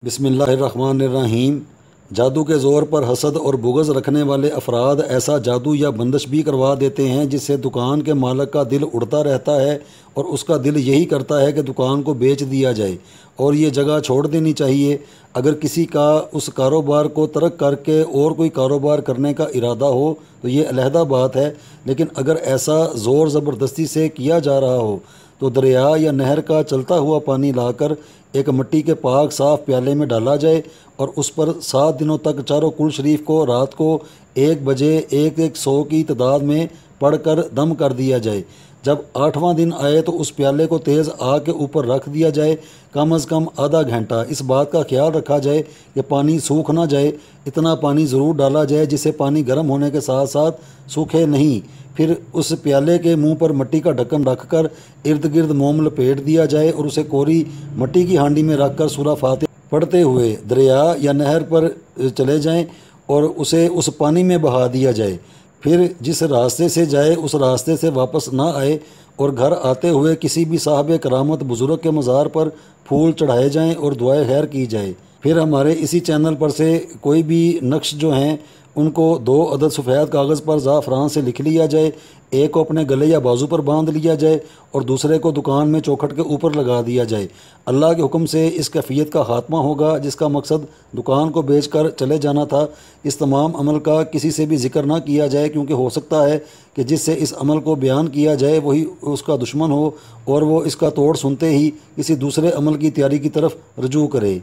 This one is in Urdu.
بسم اللہ الرحمن الرحیم۔ جادو کے زور پر حسد اور بغض رکھنے والے افراد ایسا جادو یا بندش بھی کروا دیتے ہیں جس سے دکان کے مالک کا دل اڑتا رہتا ہے اور اس کا دل یہی کرتا ہے کہ دکان کو بیچ دیا جائے اور یہ جگہ چھوڑ دینی چاہیے۔ اگر کسی کا اس کاروبار کو ترک کر کے اور کوئی کاروبار کرنے کا ارادہ ہو تو یہ علیحدہ بات ہے، لیکن اگر ایسا زور زبردستی سے کیا جا رہا ہو تو دریا یا نہر کا چلتا ہوا پانی لا کر ایک مٹی کے پاک صاف پیالے میں ڈالا جائے اور اس پر 7 دنوں تک چاروں کل شریف کو رات کو 1 بجے 100 کی تعداد میں پڑھ کر دم کر دیا جائے۔ جب 8واں دن آئے تو اس پیالے کو تیز آگ کے اوپر رکھ دیا جائے، کم از کم آدھا گھنٹہ۔ اس بات کا خیال رکھا جائے کہ پانی سوکھ نہ جائے، اتنا پانی ضرور ڈالا جائے جس سے پانی گرم ہونے کے ساتھ ساتھ سوکھے نہیں۔ پھر اس پیالے کے منہ پر مٹی کا ڈھکن رکھ کر ارد گرد موم لپیٹ دیا جائے اور اسے کوری مٹی کی ہانڈی میں رکھ کر سورہ فاتحہ پڑھتے ہوئے دریا یا نہر پر چلے جائیں اور اسے اس پانی میں بہا دیا جائے۔ پھر جس راستے سے جائے اس راستے سے واپس نہ آئے اور گھر آتے ہوئے کسی بھی صاحب کرامت بزرگ کے مزار پر پھول چڑھائے جائیں اور دعائے خیر کی جائے۔ پھر ہمارے اسی چینل پر سے کوئی بھی نقش جو ہیں ان کو 2 عدد سفید کاغذ پر زعفران سے لکھ لیا جائے، ایک کو اپنے گلے یا بازو پر باندھ لیا جائے اور دوسرے کو دکان میں چوکھٹ کے اوپر لگا دیا جائے۔ اللہ کے حکم سے اس کیفیت کا خاتمہ ہوگا جس کا مقصد دکان کو بیچ کر چلے جانا تھا۔ اس تمام عمل کا کسی سے بھی ذکر نہ کیا جائے کیونکہ ہو سکتا ہے کہ جس سے اس عمل کو بیان کیا جائے وہی اس کا دشمن ہو اور وہ اس کا توڑ سنتے ہی کسی دوسرے عمل کی تیاری کی طرف رجوع کرے۔